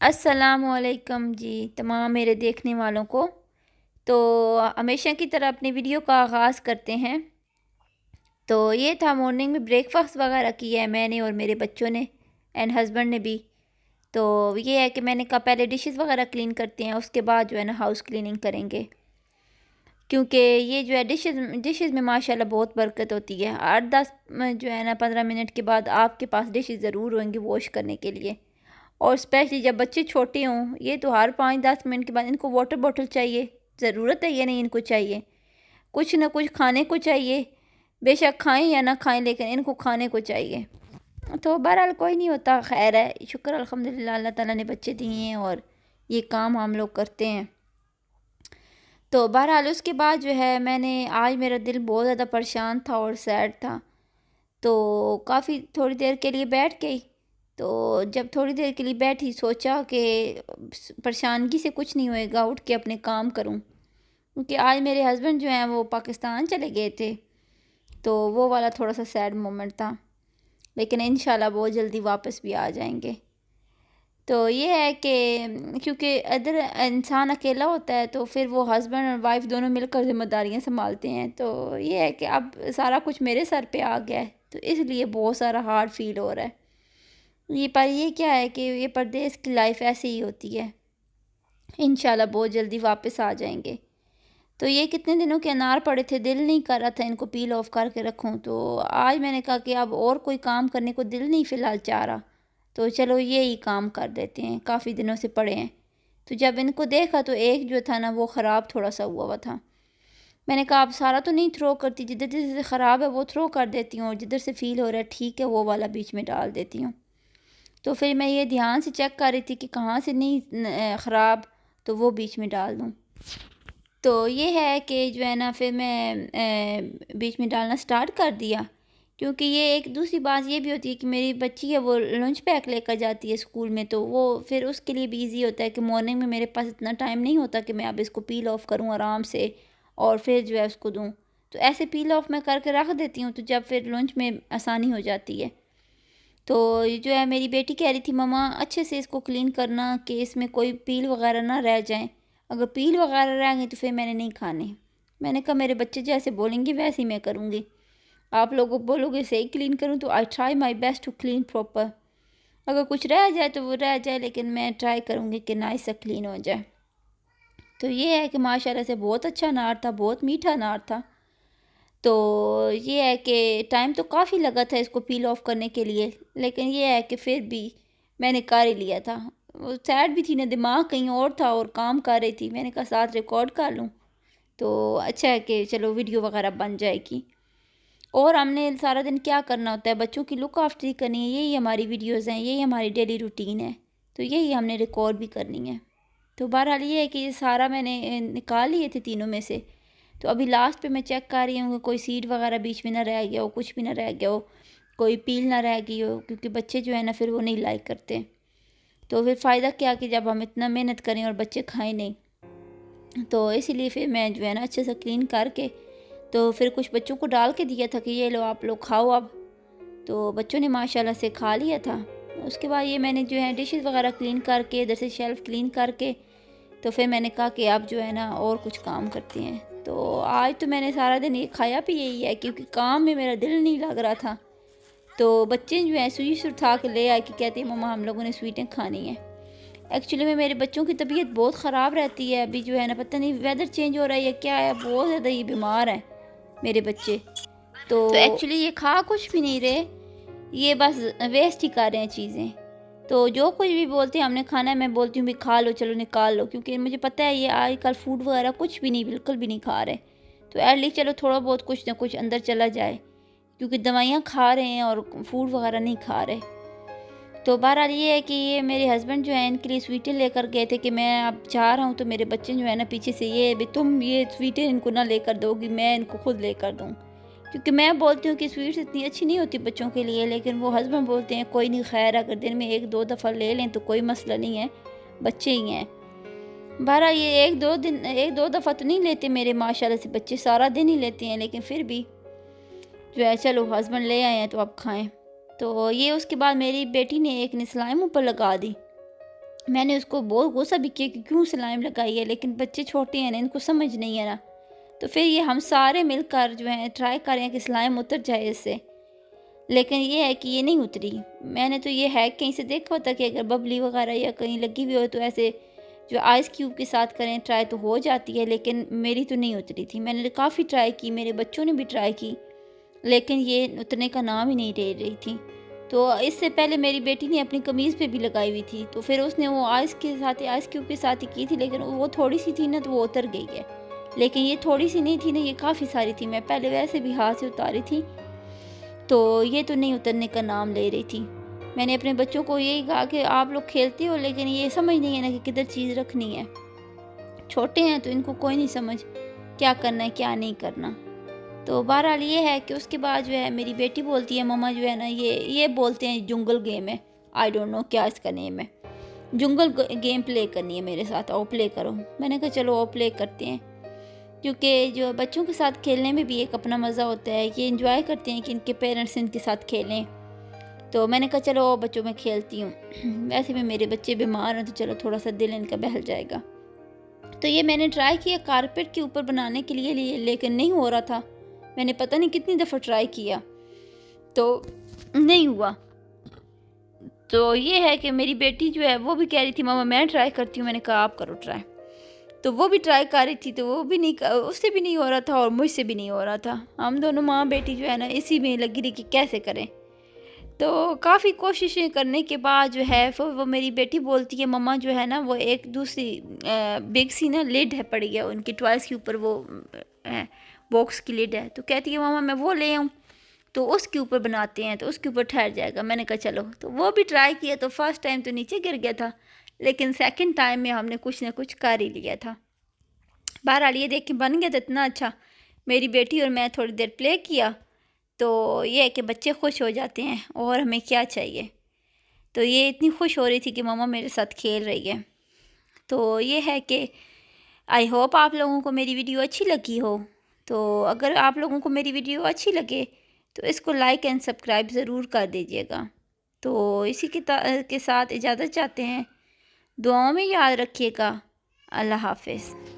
अस्सलामुअलैकुम जी तमाम मेरे देखने वालों को। तो हमेशा की तरह अपनी वीडियो का आगाज़ करते हैं। तो ये था मॉर्निंग में ब्रेकफास्ट वगैरह किया है मैंने और मेरे बच्चों ने एंड हस्बैंड ने भी। तो ये है कि मैंने कहा पहले डिशेस वगैरह क्लीन करते हैं, उसके बाद जो है ना हाउस क्लीनिंग करेंगे, क्योंकि ये जो है डिशेस डिशेस में माशाल्लाह बहुत बरकत होती है। 8-10 जो है ना 15 मिनट के बाद आपके पास डिशेस ज़रूर होंगी वॉश करने के लिए। और स्पेशली जब बच्चे छोटे हों, ये तो हर 5-10 मिनट के बाद इनको वाटर बॉटल चाहिए। ज़रूरत है ये नहीं इनको चाहिए, कुछ ना कुछ खाने को चाहिए। बेशक खाएं या ना खाएं लेकिन इनको खाने को चाहिए। तो बहरहाल कोई नहीं होता, खैर है, शुक्र अल्हम्दुलिल्लाह अल्लाह ताला ने बच्चे दिए हैं और ये काम हम लोग करते हैं। तो बहरहाल उसके बाद जो है मैंने आज मेरा दिल बहुत ज़्यादा परेशान था और सैड था। तो काफ़ी थोड़ी देर के लिए बैठ गई। तो जब थोड़ी देर के लिए बैठी सोचा कि परेशानगी से कुछ नहीं होएगा, उठ के अपने काम करूं, क्योंकि आज मेरे हस्बैंड जो हैं वो पाकिस्तान चले गए थे। तो वो वाला थोड़ा सा सैड मोमेंट था, लेकिन इंशाल्लाह बहुत जल्दी वापस भी आ जाएंगे। तो ये है कि क्योंकि इधर इंसान अकेला होता है तो फिर वो हस्बैंड और वाइफ दोनों मिलकर ज़िम्मेदारियाँ संभालते हैं। तो ये है कि अब सारा कुछ मेरे सर पे आ गया है, तो इसलिए बहुत सारा हार्ड फील हो रहा है। ये क्या है कि ये परदेस की लाइफ ऐसे ही होती है। इंशाल्लाह बहुत जल्दी वापस आ जाएंगे। तो ये कितने दिनों के अनार पड़े थे, दिल नहीं कर रहा था इनको पील ऑफ करके रखूं। तो आज मैंने कहा कि अब और कोई काम करने को दिल नहीं फ़िलहाल चाह रहा, तो चलो ये ही काम कर देते हैं, काफ़ी दिनों से पड़े हैं। तो जब इनको देखा तो एक जो था ना वो ख़राब थोड़ा सा हुआ था। मैंने कहा अब सारा तो नहीं थ्रो करती, जिधर जिधर से ख़राब है वो थ्रो कर देती हूँ और जिधर से फ़ील हो रहा है ठीक है वो वाला बीच में डाल देती हूँ। तो फिर मैं ये ध्यान से चेक कर रही थी कि कहाँ से नहीं ख़राब, तो वो बीच में डाल दूँ। तो ये है कि जो है ना फिर मैं बीच में डालना स्टार्ट कर दिया, क्योंकि ये एक दूसरी बात ये भी होती है कि मेरी बच्ची है वो लंच पैक लेकर जाती है स्कूल में, तो वो फिर उसके लिए भी ईज़ी होता है कि मॉर्निंग में मेरे पास इतना टाइम नहीं होता कि मैं अब इसको पील ऑफ करूँ आराम से और फिर जो है उसको दूँ। तो ऐसे पील ऑफ मैं करके रख देती हूँ, तो जब फिर लंच में आसानी हो जाती है। तो ये जो है मेरी बेटी कह रही थी मम्मा अच्छे से इसको क्लीन करना कि इसमें कोई पील वगैरह ना रह जाए, अगर पील वगैरह रह गई तो फिर मैंने नहीं खाने। मैंने कहा मेरे बच्चे जैसे बोलेंगे वैसे ही मैं करूँगी, आप लोगों बोलोगे सही क्लीन करूँ तो I try my best to clean proper. अगर कुछ रह जाए तो वो रह जाए, लेकिन मैं ट्राई करूँगी कि नाइस सा क्लीन हो जाए। तो ये है कि माशाल्लाह से बहुत अच्छा अनार था, बहुत मीठा अनार था। तो ये है कि टाइम तो काफ़ी लगा था इसको पील ऑफ करने के लिए, लेकिन ये है कि फिर भी मैंने कर ही लिया था। वो सैड भी थी ना, दिमाग कहीं और था और काम कर रही थी, मैंने कहा साथ रिकॉर्ड कर लूँ। तो अच्छा है कि चलो वीडियो वगैरह बन जाएगी। और हमने सारा दिन क्या करना होता है, बच्चों की लुक आफ्टर ही करनी है, यही हमारी वीडियोज़ हैं, यही हमारी डेली रूटीन है। तो यही हमने रिकॉर्ड भी करनी है। तो बहरहाल ये है कि ये सारा मैंने निकाल लिए थे तीनों में से। तो अभी लास्ट पे मैं चेक कर रही हूँ कि कोई सीड वगैरह बीच में ना रह गया हो, कुछ भी ना रह गया हो, कोई पील ना रह गई हो, क्योंकि बच्चे जो है ना फिर वो नहीं लाइक करते। तो फिर फ़ायदा क्या कि जब हम इतना मेहनत करें और बच्चे खाएं नहीं। तो इसीलिए फिर मैं जो है ना अच्छे से क्लीन करके तो फिर कुछ बच्चों को डाल के दिया था कि ये लो आप लोग खाओ अब। तो बच्चों ने माशाल्लाह से खा लिया था। उसके बाद ये मैंने जो है डिशेस वगैरह क्लीन करके इधर से शेल्फ़ क्लीन करके तो फिर मैंने कहा कि अब जो है ना और कुछ काम करते हैं। तो आज तो मैंने सारा दिन ये खाया भी यही है, क्योंकि काम में मेरा दिल नहीं लग रहा था। तो बच्चे जो हैं स्वीट्स उठा के ले आए कि कहते हैं मम्मा हम लोगों ने स्वीटें खानी है। एक्चुअली में मेरे बच्चों की तबीयत बहुत ख़राब रहती है, अभी जो है ना पता नहीं वेदर चेंज हो रहा है या क्या है, बहुत ज़्यादा ये बीमार हैं मेरे बच्चे। तो एक्चुअली ये खा कुछ भी नहीं रहे, ये बस वेस्ट ही कर रहे हैं चीज़ें। तो जो कुछ भी बोलते हैं हमने खाना है, मैं बोलती हूँ भी खा लो, चलो निकाल लो, क्योंकि मुझे पता है ये आजकल फूड वगैरह कुछ भी नहीं, बिल्कुल भी नहीं खा रहे। तो एटलीस्ट चलो थोड़ा बहुत कुछ ना कुछ अंदर चला जाए, क्योंकि दवाइयाँ खा रहे हैं और फूड वगैरह नहीं खा रहे। तो बहरहाल ये है कि ये मेरे हस्बैंड जो है इनके लिए स्वीटें लेकर गए थे कि मैं अब जा रहा हूँ, तो मेरे बच्चे जो है ना पीछे से ये भी तुम ये स्वीटें इनको ना लेकर दोगी, मैं इनको खुद लेकर दूँ। क्योंकि मैं बोलती हूँ कि स्वीट्स इतनी अच्छी नहीं होती बच्चों के लिए, लेकिन वो हस्बैंड बोलते हैं कोई नहीं, खैर अगर दिन में 1-2 दफ़ा ले लें तो कोई मसला नहीं है, बच्चे ही हैं। बहरहाल ये 1-2 दफ़ा तो नहीं लेते मेरे माशाल्लाह से बच्चे, सारा दिन ही लेते हैं, लेकिन फिर भी जो है चलो हस्बैंड ले आए हैं तो अब खाएं। तो ये उसके बाद मेरी बेटी ने एक ने स्लाइम ऊपर लगा दी, मैंने उसको बहुत गुस्सा भी किया कि क्यों स्लाइम लगाई है, लेकिन बच्चे छोटे हैं ना, इनको समझ नहीं है ना। तो फिर ये हम सारे मिलकर जो है ट्राई कर रहे हैं कि स्लाइम उतर जाए इससे, लेकिन ये है कि ये नहीं उतरी। मैंने तो ये है कहीं से देखा होता कि अगर बबली वगैरह या कहीं लगी हुई हो तो ऐसे जो आइस क्यूब के साथ करें ट्राई तो हो जाती है, लेकिन मेरी तो नहीं उतरी थी। मैंने काफ़ी ट्राई की, मेरे बच्चों ने भी ट्राई की, लेकिन ये उतरने का नाम ही नहीं ले रही थी। तो इससे पहले मेरी बेटी ने अपनी कमीज़ पे भी लगाई हुई थी, तो फिर उसने वो आइस के साथ ही आइस क्यूब के साथ ही की थी, लेकिन वो थोड़ी सी थी ना तो वो उतर गई है। लेकिन ये थोड़ी सी नहीं थी ना, ये काफ़ी सारी थी। मैं पहले वैसे भी हाथ से उतारी थी, तो ये तो नहीं उतरने का नाम ले रही थी। मैंने अपने बच्चों को यही कहा कि आप लोग खेलते हो, लेकिन ये समझ नहीं है ना कि किधर चीज़ रखनी है। छोटे हैं तो इनको कोई नहीं समझ क्या करना है क्या नहीं करना। तो बहरहाल ये है कि उसके बाद जो है मेरी बेटी बोलती है मम्मा जो है ना ये बोलते हैं जुंगल गेम है, आई डोंट नो क्या इसका नेम है। जुंगल गेम प्ले करनी है मेरे साथ, आओ प्ले करो। मैंने कहा चलो आओ प्ले करते हैं, क्योंकि जो बच्चों के साथ खेलने में भी एक अपना मज़ा होता है, ये इंजॉय करते हैं कि इनके पेरेंट्स इनके साथ खेलें। तो मैंने कहा चलो बच्चों में खेलती हूँ। वैसे भी मेरे बच्चे बीमार हैं तो चलो थोड़ा सा दिल इनका बहल जाएगा। तो ये मैंने ट्राई किया कारपेट के ऊपर बनाने के लिए, लेकिन नहीं हो रहा था। मैंने पता नहीं कितनी दफ़ा ट्राई किया तो नहीं हुआ। तो ये है कि मेरी बेटी जो है वो भी कह रही थी मामा मैं ट्राई करती हूँ। मैंने कहा आप करो ट्राई। तो वो भी ट्राई कर रही थी, तो वो भी नहीं, उससे भी नहीं हो रहा था और मुझसे भी नहीं हो रहा था। हम दोनों माँ बेटी जो है ना इसी में लगी रही कि कैसे करें। तो काफ़ी कोशिशें करने के बाद जो है फिर वो मेरी बेटी बोलती है मम्मा जो है ना वो एक दूसरी बिग सी ना लिड है पड़ी है उनकी टॉयज़ के ऊपर, वो बॉक्स की लिड है। तो कहती है मामा मैं वो ले आऊँ, तो उसके ऊपर बनाते हैं तो उसके ऊपर ठहर जाएगा। मैंने कहा चलो। तो वो भी ट्राई किया, तो फर्स्ट टाइम तो नीचे गिर गया था, लेकिन सेकंड टाइम में हमने कुछ ना कुछ कर ही लिया था। बहरहाल ये देख के बन गया था इतना अच्छा। मेरी बेटी और मैं थोड़ी देर प्ले किया, तो ये है कि बच्चे खुश हो जाते हैं और हमें क्या चाहिए। तो ये इतनी खुश हो रही थी कि मम्मा मेरे साथ खेल रही है। तो ये है कि आई होप आप लोगों को मेरी वीडियो अच्छी लगी हो। तो अगर आप लोगों को मेरी वीडियो अच्छी लगे तो इसको लाइक एंड सब्सक्राइब ज़रूर कर दीजिएगा। तो इसी के साथ इजाज़त चाहते हैं। दुआओं में याद रखिएगा। अल्लाह हाफ़िज़।